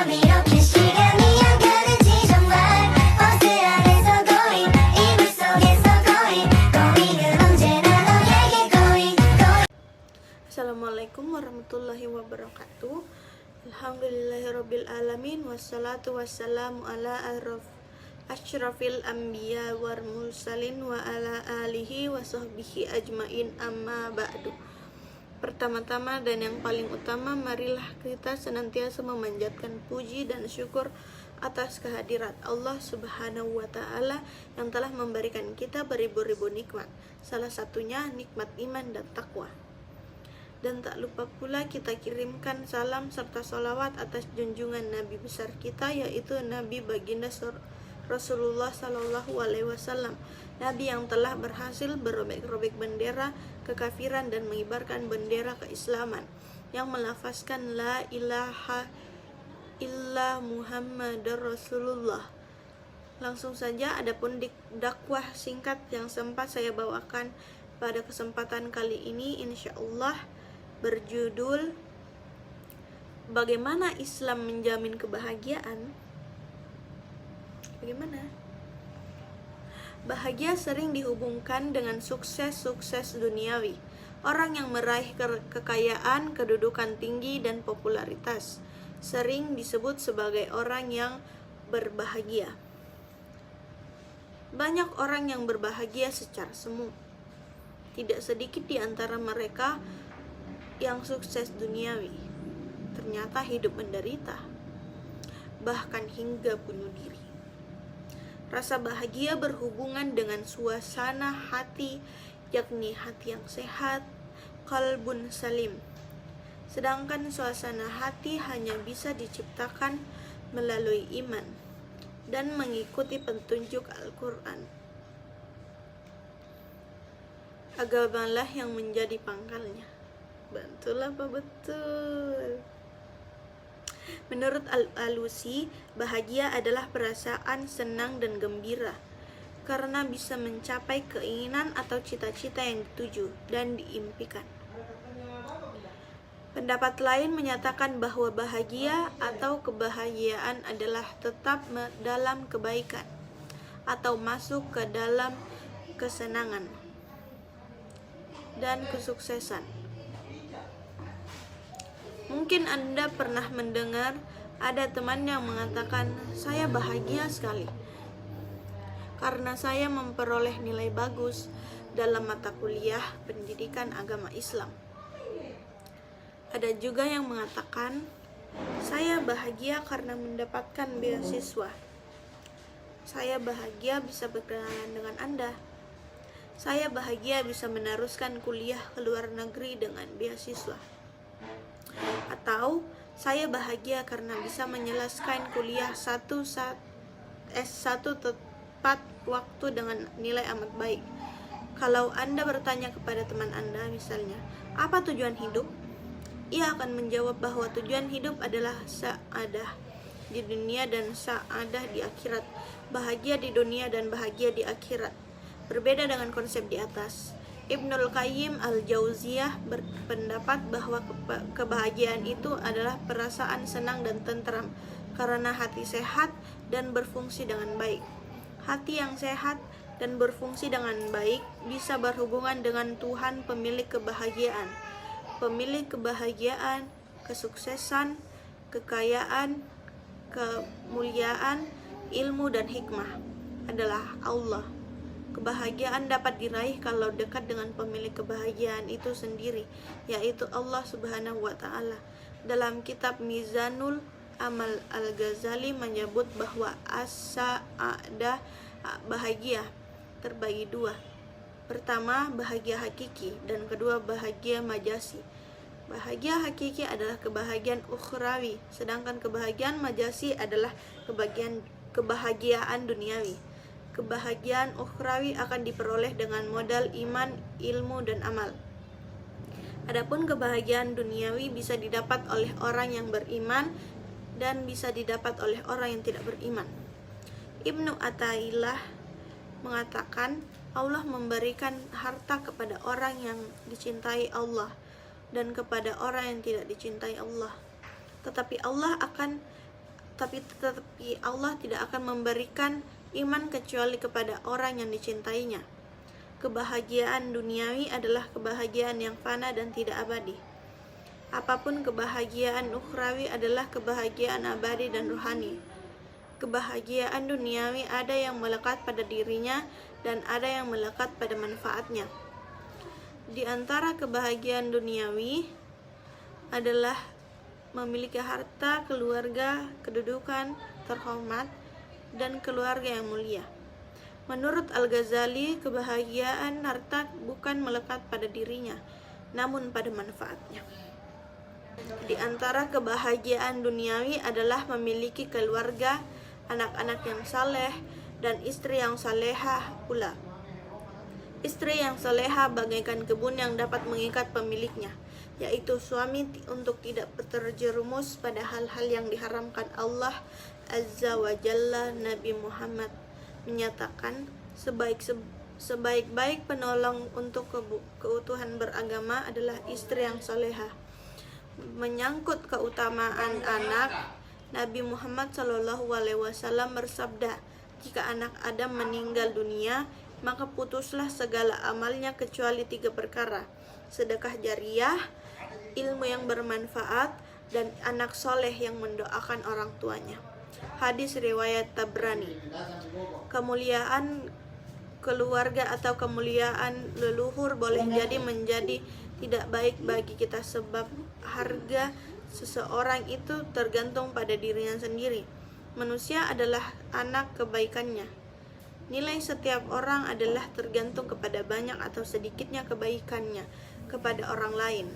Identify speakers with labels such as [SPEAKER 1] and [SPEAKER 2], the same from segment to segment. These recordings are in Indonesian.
[SPEAKER 1] 밤 이렇게 시간이 안 가는지 정말 버스 안에서 going 이불 속에서 going 은 언제나 너에게 going.
[SPEAKER 2] Assalamualaikum warahmatullahi wabarakatuh. Alhamdulillahirabbil alamin wassalatu wassalamu ala asyrafil anbiya wal mursalin wa ala alihi wa sahbihi ajmain amma ba'du. Pertama-tama dan yang paling utama, marilah kita senantiasa memanjatkan puji dan syukur atas kehadirat Allah Subhanahu wa Ta'ala yang telah memberikan kita beribu-ribu nikmat, salah satunya nikmat iman dan takwa. Dan tak lupa pula kita kirimkan salam serta salawat atas junjungan Nabi besar kita, yaitu Nabi Baginda Rasulullah Sallallahu Alaihi Wasallam, Nabi yang telah berhasil berobek-robek bendera kekafiran dan mengibarkan bendera keislaman, yang melafazkan la ilaha illa Muhammadar Rasulullah. Langsung saja, adapun dakwah singkat yang sempat saya bawakan pada kesempatan kali ini, insya Allah berjudul Bagaimana Islam Menjamin Kebahagiaan. Bagaimana? Bahagia sering dihubungkan dengan sukses duniawi. Orang yang meraih kekayaan, kedudukan tinggi, dan popularitas sering disebut sebagai orang yang berbahagia. Banyak orang yang berbahagia secara semu. Tidak sedikit di antara mereka yang sukses duniawi ternyata hidup menderita, bahkan hingga bunuh diri. Rasa bahagia berhubungan dengan suasana hati, yakni hati yang sehat, qalbun salim. Sedangkan suasana hati hanya bisa diciptakan melalui iman dan mengikuti petunjuk Al-Quran. Agamalah yang menjadi pangkalnya. Betul apa betul? Menurut Al-Alusi, bahagia adalah perasaan senang dan gembira karena bisa mencapai keinginan atau cita-cita yang dituju dan diimpikan. Pendapat lain menyatakan bahwa bahagia atau kebahagiaan adalah tetap dalam kebaikan atau masuk ke dalam kesenangan dan kesuksesan. Mungkin Anda pernah mendengar ada teman yang mengatakan, "Saya bahagia sekali karena saya memperoleh nilai bagus dalam mata kuliah pendidikan agama Islam." Ada juga yang mengatakan, "Saya bahagia karena mendapatkan beasiswa. Saya bahagia bisa berkenalan dengan Anda. Saya bahagia bisa meneruskan kuliah ke luar negeri dengan beasiswa." Atau, "Saya bahagia karena bisa menyelesaikan kuliah S1 tepat waktu dengan nilai amat baik." Kalau Anda bertanya kepada teman Anda misalnya, "Apa tujuan hidup?" Ia akan menjawab bahwa tujuan hidup adalah sa'adah di dunia dan sa'adah di akhirat. Bahagia di dunia dan bahagia di akhirat. Berbeda dengan konsep di atas. Ibnul Qayyim al-Jauziyah berpendapat bahwa kebahagiaan itu adalah perasaan senang dan tentram karena hati sehat dan berfungsi dengan baik. Hati yang sehat dan berfungsi dengan baik bisa berhubungan dengan Tuhan, pemilik kebahagiaan. Pemilik kebahagiaan, kesuksesan, kekayaan, kemuliaan, ilmu, dan hikmah adalah Allah. Kebahagiaan dapat diraih kalau dekat dengan pemilik kebahagiaan itu sendiri, yaitu Allah Subhanahu wa Ta'ala. Dalam kitab Mizanul Amal, Al-Ghazali menyebut bahwa as-sa'adah, bahagia, terbagi dua. Pertama, bahagia hakiki, dan kedua, bahagia majasi. Bahagia hakiki adalah kebahagiaan ukhrawi, sedangkan kebahagiaan majasi adalah kebahagiaan duniawi. Kebahagiaan ukhrawi akan diperoleh dengan modal iman, ilmu, dan amal. Adapun kebahagiaan duniawi bisa didapat oleh orang yang beriman dan bisa didapat oleh orang yang tidak beriman. Ibnu Athaillah mengatakan, Allah memberikan harta kepada orang yang dicintai Allah dan kepada orang yang tidak dicintai Allah. Tetapi Allah akan Tetapi Allah tidak akan memberikan iman kecuali kepada orang yang dicintainya. Kebahagiaan duniawi adalah kebahagiaan yang fana dan tidak abadi. Apapun kebahagiaan ukhrawi adalah kebahagiaan abadi dan rohani. Kebahagiaan duniawi ada yang melekat pada dirinya dan ada yang melekat pada manfaatnya. Di antara kebahagiaan duniawi adalah memiliki harta, keluarga, kedudukan terhormat, dan keluarga yang mulia. Menurut Al-Ghazali, kebahagiaan harta bukan melekat pada dirinya, namun pada manfaatnya. Di antara kebahagiaan duniawi adalah memiliki keluarga, anak-anak yang saleh, dan istri yang salehah pula. Istri yang salehah bagaikan kebun yang dapat mengikat pemiliknya, yaitu suami untuk tidak terjerumus pada hal-hal yang diharamkan Allah Azza wa Jalla. Nabi Muhammad menyatakan, sebaik-baik penolong untuk keutuhan beragama adalah istri yang salehah. Menyangkut keutamaan anak, Nabi Muhammad SAW bersabda, jika anak Adam meninggal dunia, maka putuslah segala amalnya kecuali 3 perkara: sedekah jariyah, ilmu yang bermanfaat, dan anak soleh yang mendoakan orang tuanya. Hadis riwayat Tabrani. Kemuliaan keluarga atau kemuliaan leluhur boleh jadi menjadi tidak baik bagi kita, sebab harga seseorang itu tergantung pada dirinya sendiri. Manusia adalah anak kebaikannya. Nilai setiap orang adalah tergantung kepada banyak atau sedikitnya kebaikannya kepada orang lain.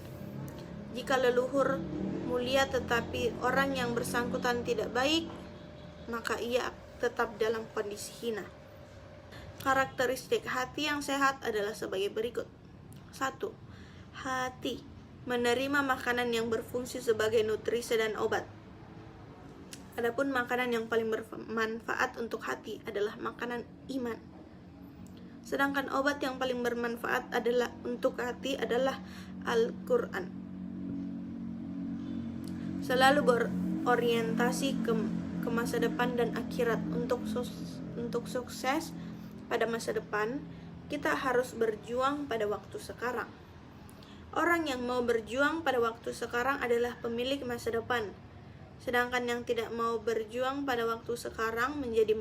[SPEAKER 2] Jika leluhur mulia tetapi orang yang bersangkutan tidak baik, maka ia tetap dalam kondisi hina. Karakteristik hati yang sehat adalah sebagai berikut. 1. Hati menerima makanan yang berfungsi sebagai nutrisi dan obat. Adapun makanan yang paling bermanfaat untuk hati adalah makanan iman. Sedangkan obat yang paling bermanfaat adalah untuk hati adalah Al-Quran. Selalu berorientasi ke masa depan dan akhirat. Untuk sukses pada masa depan, kita harus berjuang pada waktu sekarang. Orang yang mau berjuang pada waktu sekarang adalah pemilik masa depan. Sedangkan yang tidak mau berjuang pada waktu sekarang menjadi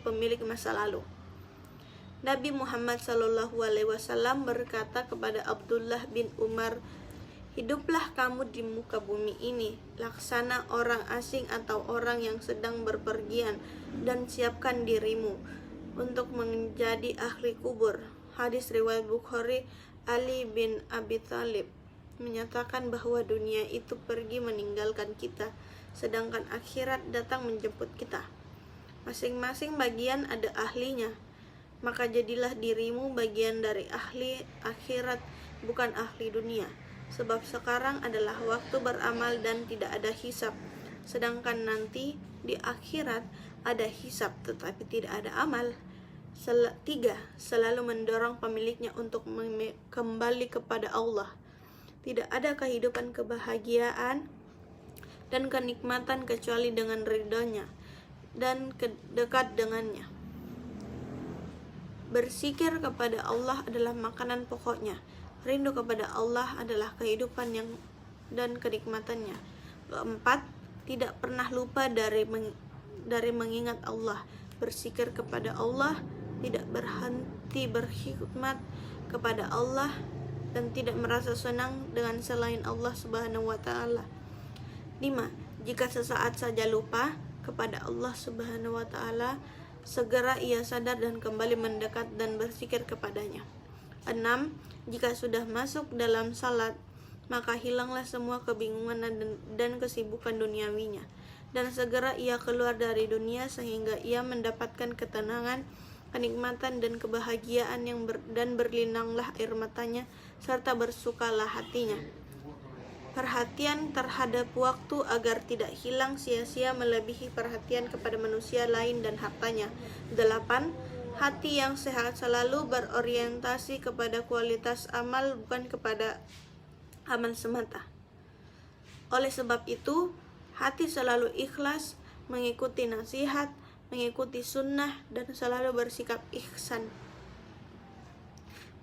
[SPEAKER 2] pemilik masa lalu. Nabi Muhammad SAW berkata kepada Abdullah bin Umar, hiduplah kamu di muka bumi ini laksana orang asing atau orang yang sedang berpergian, dan siapkan dirimu untuk menjadi ahli kubur. Hadis riwayat Bukhari. Ali bin Abi Thalib menyatakan bahwa dunia itu pergi meninggalkan kita, sedangkan akhirat datang menjemput kita. Masing-masing bagian ada ahlinya, maka jadilah dirimu bagian dari ahli akhirat, bukan ahli dunia. Sebab sekarang adalah waktu beramal dan tidak ada hisab, sedangkan nanti di akhirat ada hisab tetapi tidak ada amal. 3. Selalu mendorong pemiliknya untuk kembali kepada Allah. Tidak ada kehidupan kebahagiaan dan kenikmatan kecuali dengan ridhonya dan dekat dengannya. Berzikir kepada Allah adalah makanan pokoknya. Rindu kepada Allah adalah kehidupan dan kenikmatannya. 4. Tidak pernah lupa dari mengingat Allah. Berzikir kepada Allah, tidak berhenti berkhidmat kepada Allah, dan tidak merasa senang dengan selain Allah Subhanahu wa Ta'ala. 5. Jika sesaat saja lupa kepada Allah Subhanahu wa Ta'ala, segera ia sadar dan kembali mendekat dan berzikir kepadanya. 6. Jika sudah masuk dalam salat, maka hilanglah semua kebingungan dan kesibukan duniawinya, dan segera ia keluar dari dunia sehingga ia mendapatkan ketenangan, kenikmatan dan kebahagiaan dan berlinanglah air matanya serta bersukalah hatinya. Perhatian terhadap waktu agar tidak hilang sia-sia melebihi perhatian kepada manusia lain dan hartanya. 8. Hati yang sehat selalu berorientasi kepada kualitas amal, bukan kepada amal semata. Oleh sebab itu, Hati selalu ikhlas, mengikuti nasihat, mengikuti sunnah, dan selalu bersikap ihsan.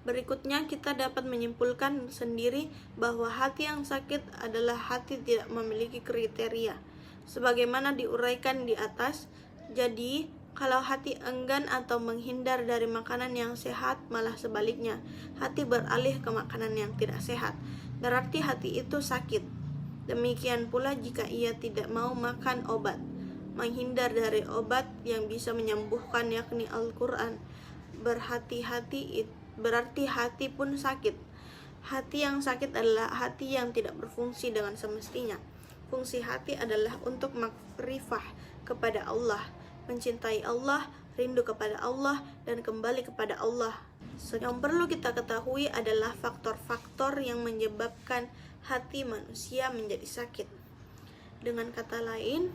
[SPEAKER 2] Berikutnya kita dapat menyimpulkan sendiri bahwa hati yang sakit adalah hati tidak memiliki kriteria, sebagaimana diuraikan di atas. Jadi, kalau hati enggan atau menghindar dari makanan yang sehat, malah sebaliknya, hati beralih ke makanan yang tidak sehat, berarti hati itu sakit. Demikian pula jika ia tidak mau makan obat, menghindar dari obat yang bisa menyembuhkan yakni Al-Quran, berarti hati pun sakit. Hati yang sakit adalah hati yang tidak berfungsi dengan semestinya. Fungsi hati adalah untuk makrifah kepada Allah, mencintai Allah, rindu kepada Allah, dan kembali kepada Allah. Yang perlu kita ketahui adalah faktor-faktor yang menyebabkan hati manusia menjadi sakit. Dengan kata lain,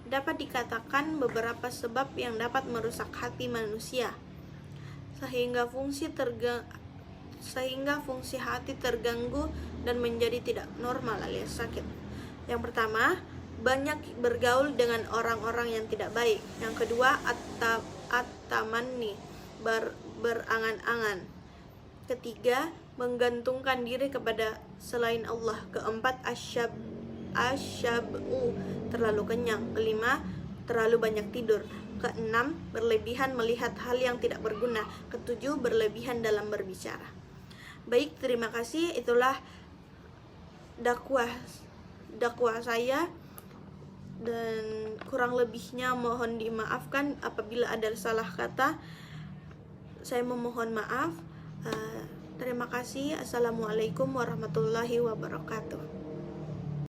[SPEAKER 2] dapat dikatakan beberapa sebab yang dapat merusak hati manusia sehingga fungsi hati terganggu dan menjadi tidak normal alias sakit. Yang pertama, banyak bergaul dengan orang-orang yang tidak baik. Yang kedua, at-tamanni, berangan-angan. Ketiga, menggantungkan diri kepada selain Allah. Keempat, asyab'u, terlalu kenyang. Kelima, terlalu banyak tidur. Keenam, berlebihan melihat hal yang tidak berguna. Ketujuh, berlebihan dalam berbicara. Baik, terima kasih. Itulah dakwah saya, dan kurang lebihnya mohon dimaafkan apabila ada salah kata. Saya memohon maaf. Terima kasih. Assalamualaikum warahmatullahi wabarakatuh.